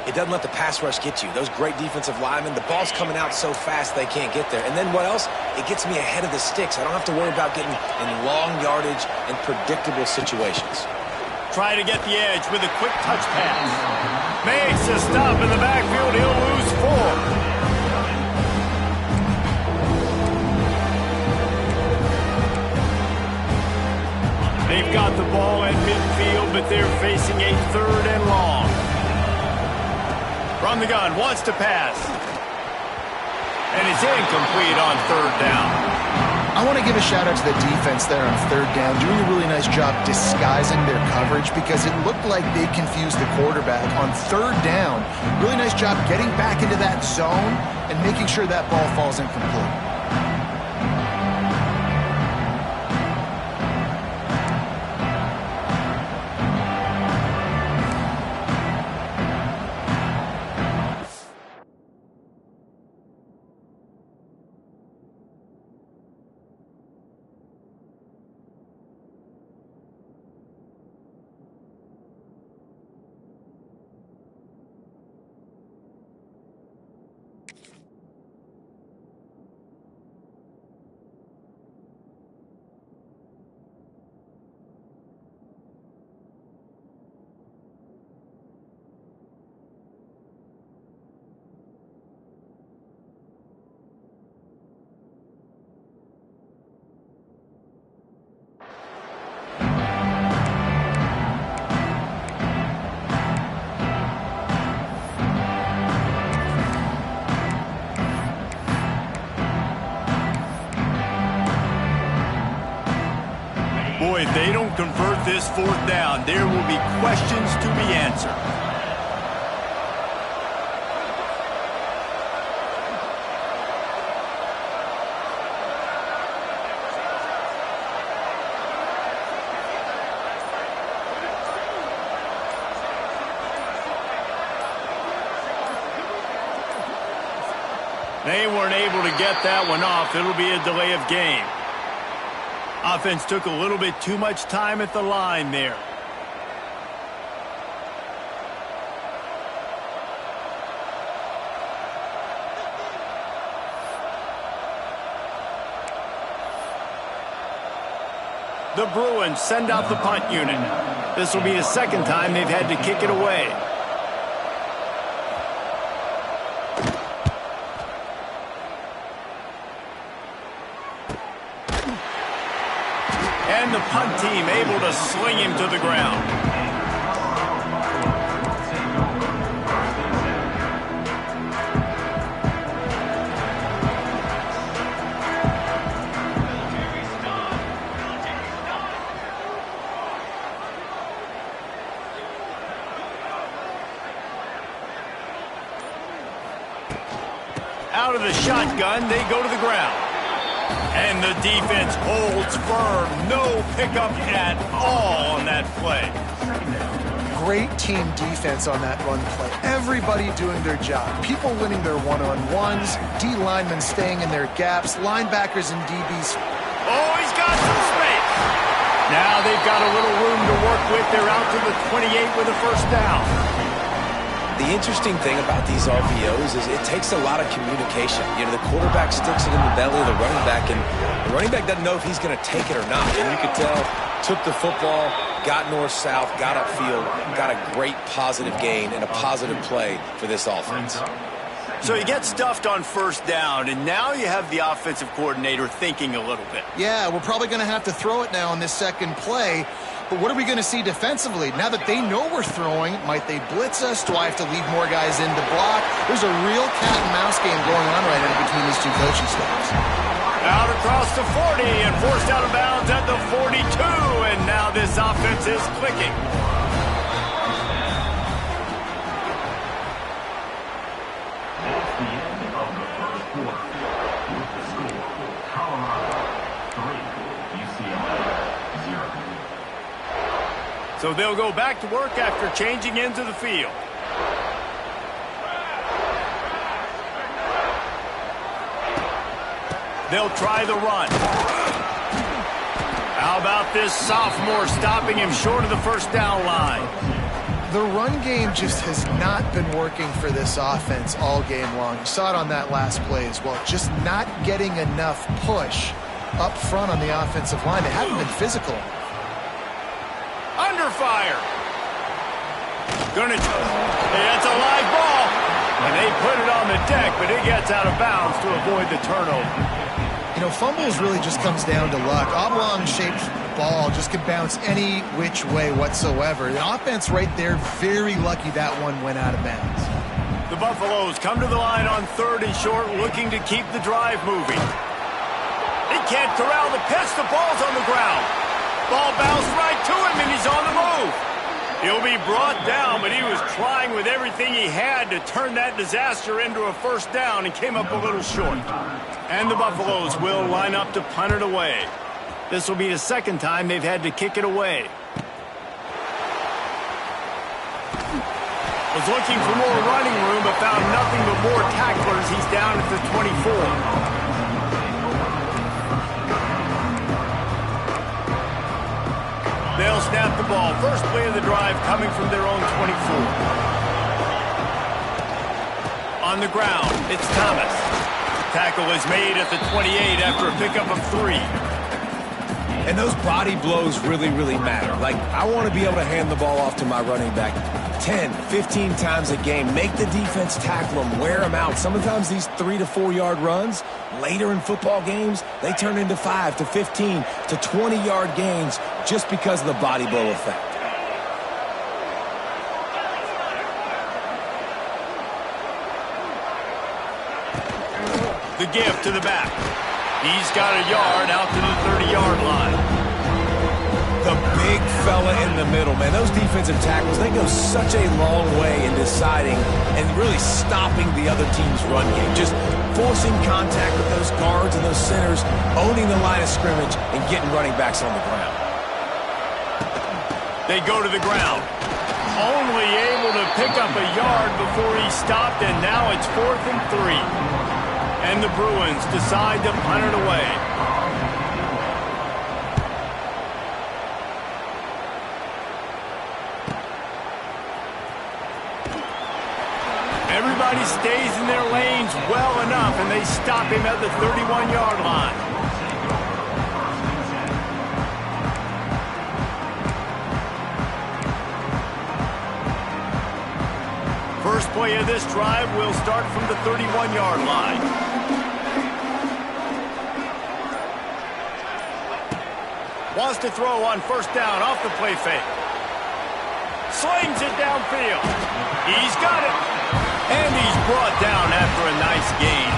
it doesn't let the pass rush get you. Those great defensive linemen, the ball's coming out so fast they can't get there. And then what else? It gets me ahead of the sticks. I don't have to worry about getting in long yardage and predictable situations. Try to get the edge with a quick touch pass. Makes a stop in the backfield. He'll lose 4. They've got the ball at midfield, but they're facing a 3rd and long. From the gun, wants to pass. And it's incomplete on 3rd down. I want to give a shout out to the defense there on 3rd down, doing a really nice job disguising their coverage because it looked like they confused the quarterback on 3rd down. Really nice job getting back into that zone and making sure that ball falls incomplete. If they don't convert this fourth down, there will be questions to be answered. They weren't able to get that one off. It'll be a delay of game. Offense took a little bit too much time at the line there. The Bruins send out the punt unit. This will be the second time they've had to kick it away. And the punt team able to sling him to the ground. Out of the shotgun, they go to the ground. And the defense holds firm. No pickup at all on that play. Great team defense on that run play. Everybody doing their job. People winning their one-on-ones, D linemen staying in their gaps, linebackers and DBs. Oh, he's got some space. Now they've got a little room to work with. They're out to the 28 with a first down. The interesting thing about these RPOs is it takes a lot of communication. You know, the quarterback sticks it in the belly of the running back, and the running back doesn't know if he's going to take it or not. And you could tell, took the football, got north-south, got upfield, got a great positive gain and a positive play for this offense. So you get stuffed on first down, and now you have the offensive coordinator thinking a little bit. Yeah, we're probably going to have to throw it now on this second play. But what are we going to see defensively? Now that they know we're throwing, might they blitz us? Do I have to leave more guys in to block? There's a real cat and mouse game going on right now between these two coaching staffs. Out across the 40 and forced out of bounds at the 42. And now this offense is clicking. That's the end of the first quarter. With the score, Colorado 3, UCLA 0. So they'll go back to work after changing into the field. They'll try the run. How about this sophomore stopping him short of the first down line? The run game just has not been working for this offense all game long. You saw it on that last play as well. Just not getting enough push up front on the offensive line. They haven't been physical. Under fire. It's a live ball. And they put it on the deck, but it gets out of bounds to avoid the turnover. You know, fumbles really just comes down to luck. Oblong-shaped ball just could bounce any which way whatsoever. The offense right there, very lucky that one went out of bounds. The Buffaloes come to the line on 3rd and short, looking to keep the drive moving. He can't corral the pitch. The ball's on the ground. Ball bounced right to him, and he's on the move. He'll be brought down, but he was trying with everything he had to turn that disaster into a first down and came up a little short. And the Buffaloes will line up to punt it away. This will be the second time they've had to kick it away. Was looking for more running room, but found nothing but more tacklers. He's down at the 24. They'll snap the ball. First play of the drive coming from their own 24. On the ground, it's Thomas. Tackle is made at the 28 after a pickup of 3. And those body blows really, really matter. Like, I want to be able to hand the ball off to my running back 10, 15 times a game. Make the defense tackle them, wear them out. Sometimes these 3 to 4 yard runs, later in football games, they turn into 5 to 15 to 20 yard gains just because of the body blow effect. The give to the back. He's got a yard out to the 30-yard line. The big fella in the middle, man. Those defensive tackles, they go such a long way in deciding and really stopping the other team's run game. Just forcing contact with those guards and those centers, owning the line of scrimmage, and getting running backs on the ground. They go to the ground. Only able to pick up a yard before he stopped, and now it's 4th and 3. And the Bruins decide to punt it away. Everybody stays in their lanes well enough, and they stop him at the 31-yard line. First play of this drive will start from the 31-yard line. Wants to throw on first down off the play fake. Slings it downfield. He's got it. And he's brought down after a nice gain.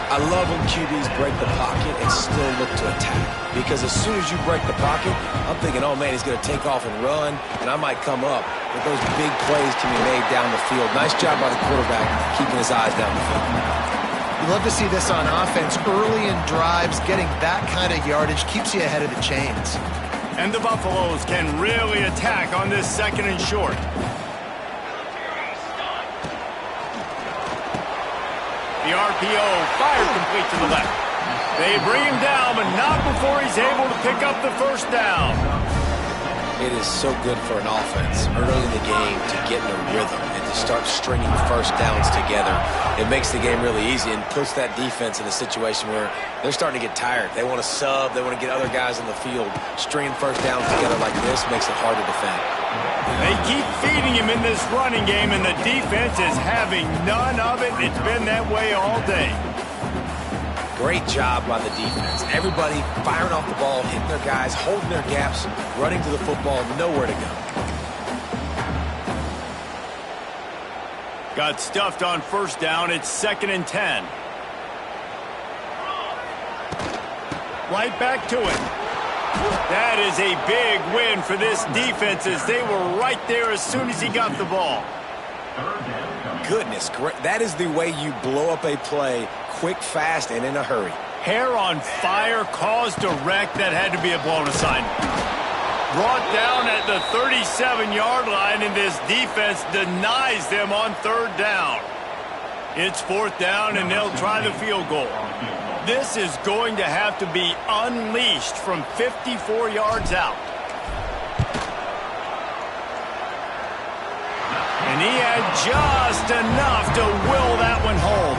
I love when QBs break the pocket and still look to attack. Because as soon as you break the pocket, I'm thinking, oh man, he's going to take off and run, and I might come up. But those big plays can be made down the field. Nice job by the quarterback keeping his eyes down the field. You love to see this on offense. Early in drives, getting that kind of yardage keeps you ahead of the chains. And the Buffaloes can really attack on this 2nd and short. The RPO fired complete to the left. They bring him down, but not before he's able to pick up the first down. It is so good for an offense early in the game to get in a rhythm and to start stringing first downs together. It makes the game really easy and puts that defense in a situation where they're starting to get tired. They want to sub. They want to get other guys on the field. Stringing first downs together like this makes it hard to defend. They keep feeding him in this running game, and the defense is having none of it. It's been that way all day. Great job by the defense. Everybody firing off the ball, hitting their guys, holding their gaps, running to the football, nowhere to go. Got stuffed on first down. It's 2nd and 10. Right back to it. That is a big win for this defense as they were right there as soon as he got the ball. Goodness, that is the way you blow up a play quick, fast, and in a hurry. Hair on fire caused a wreck that had to be a blown assignment. Brought down at the 37-yard line, and this defense denies them on 3rd down. It's 4th down, and they'll try the field goal. This is going to have to be unleashed from 54 yards out. And he had just enough to will that one home.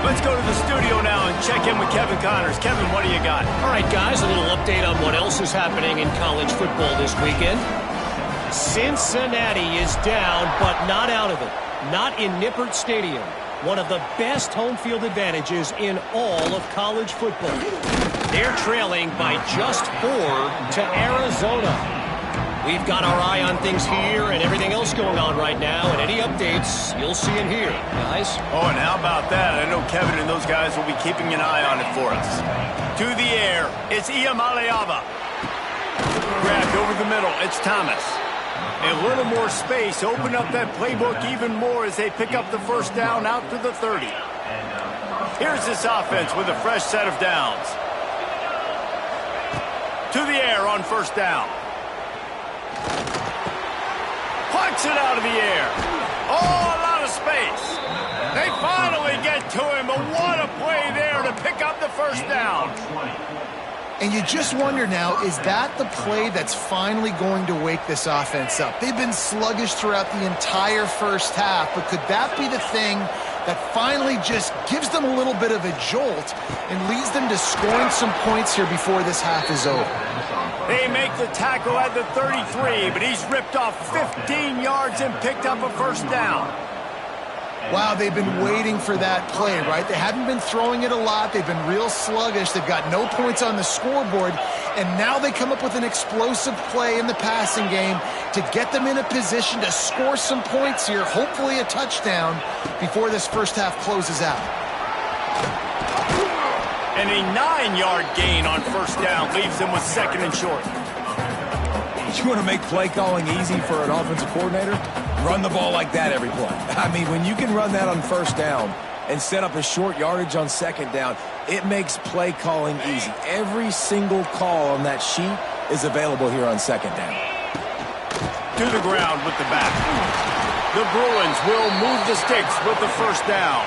Let's go to the studio now and check in with Kevin Connors. Kevin, what do you got? All right, guys, a little update on what else is happening in college football this weekend. Cincinnati is down, but not out of it. Not in Nippert Stadium. One of the best home field advantages in all of college football. They're trailing by just 4 to Arizona. We've got our eye on things here and everything else going on right now, and any updates you'll see in here, guys. Oh, and how about that? I know Kevin and those guys will be keeping an eye on it for us. To the air, it's Iamaleava. Grabbed over the middle, it's Thomas. A little more space, open up that playbook even more as they pick up the first down out to the 30. Here's this offense with a fresh set of downs. To the air on first down. Plucks it out of the air. Oh, a lot of space. They finally get to him, but what a play there to pick up the first down. And you just wonder now, is that the play that's finally going to wake this offense up? They've been sluggish throughout the entire first half, but could that be the thing that finally just gives them a little bit of a jolt and leads them to scoring some points here before this half is over? They make the tackle at the 33, but he's ripped off 15 yards and picked up a first down. Wow, they've been waiting for that play, right? They haven't been throwing it a lot. They've been real sluggish. They've got no points on the scoreboard. And now they come up with an explosive play in the passing game to get them in a position to score some points here, hopefully a touchdown, before this first half closes out. And a 9-yard gain on first down leaves them with second and short. You want to make play calling easy for an offensive coordinator? Run the ball like that every play. I mean, when you can run that on first down and set up a short yardage on second down, it makes play calling easy. Every single call on that sheet is available here on second down. To the ground with the back. The Bruins will move the sticks with the first down.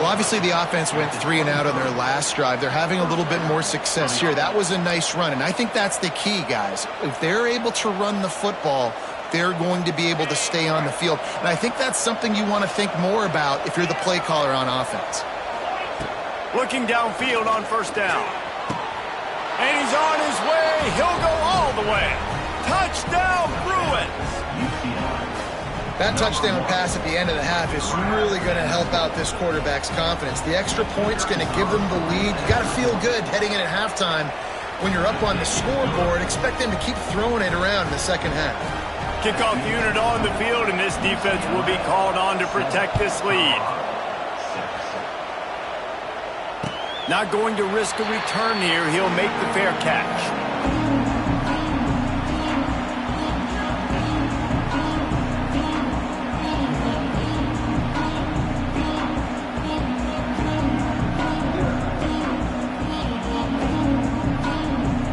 Well, obviously the offense went 3 and out on their last drive. They're having a little bit more success here. That was a nice run, and I think that's the key, guys. If they're able to run the football, they're going to be able to stay on the field. And I think that's something you want to think more about if you're the play caller on offense. Looking downfield on first down. And he's on his way. He'll go all the way. Touchdown, Bruins! That touchdown pass at the end of the half is really going to help out this quarterback's confidence. The extra point's going to give them the lead. You got to feel good heading in at halftime. When you're up on the scoreboard, expect them to keep throwing it around in the second half. Kickoff unit on the field, and this defense will be called on to protect this lead. Not going to risk a return here. He'll make the fair catch.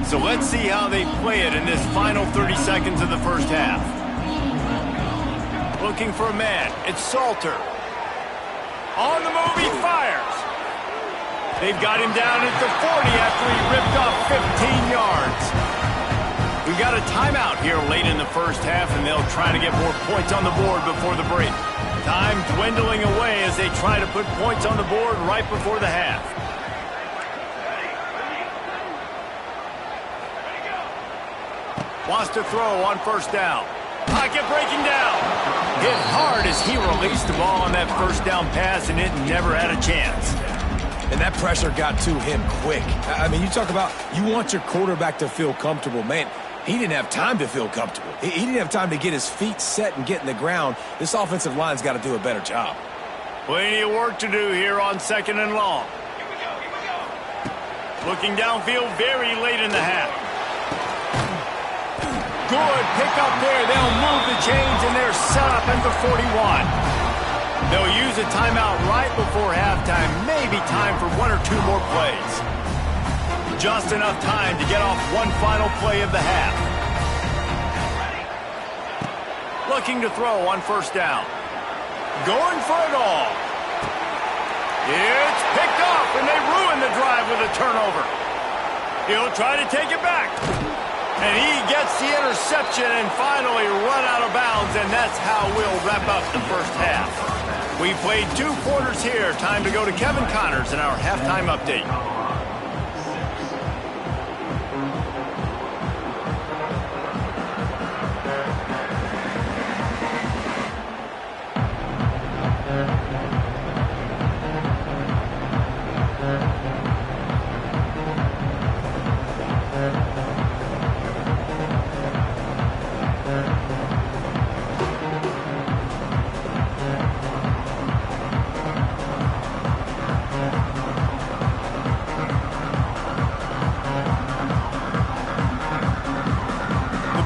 So let's see how they play it in this final 30 seconds of the first half. Looking for a man. It's Salter. On the move, he fires. They've got him down at the 40 after he ripped off 15 yards. We've got a timeout here late in the first half, and they'll try to get more points on the board before the break. Time dwindling away as they try to put points on the board right before the half. Wants to throw on first down. Pocket breaking down. Hit hard as he released the ball on that first down pass, and it never had a chance. And that pressure got to him quick. I mean, you talk about you want your quarterback to feel comfortable. Man, he didn't have time to feel comfortable. He didn't have time to get his feet set and get in the ground. This offensive line's got to do a better job. Plenty of work to do here on second and long. Looking downfield very late in the half. Good pick up there. They'll move the chains, and they're set up at the 41. They'll use a timeout right before halftime. Maybe time for 1 or 2 more plays. Just enough time to get off one final play of the half. Looking to throw on first down. Going for it all. It's picked off, and they ruin the drive with a turnover. He'll try to take it back. And he gets the interception and finally run out of bounds, and that's how we'll wrap up the first half. We played 2 quarters here. Time to go to Kevin Connors in our halftime update.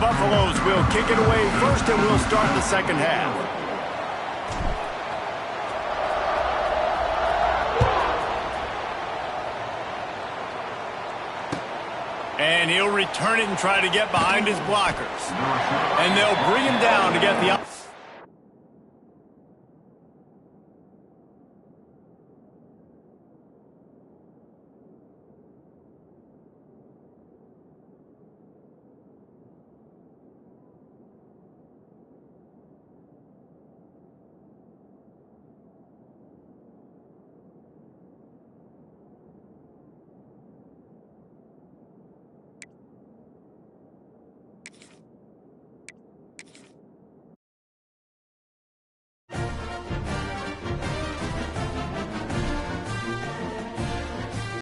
Buffaloes will kick it away first, and we'll start the second half. And he'll return it and try to get behind his blockers. And they'll bring him down to get the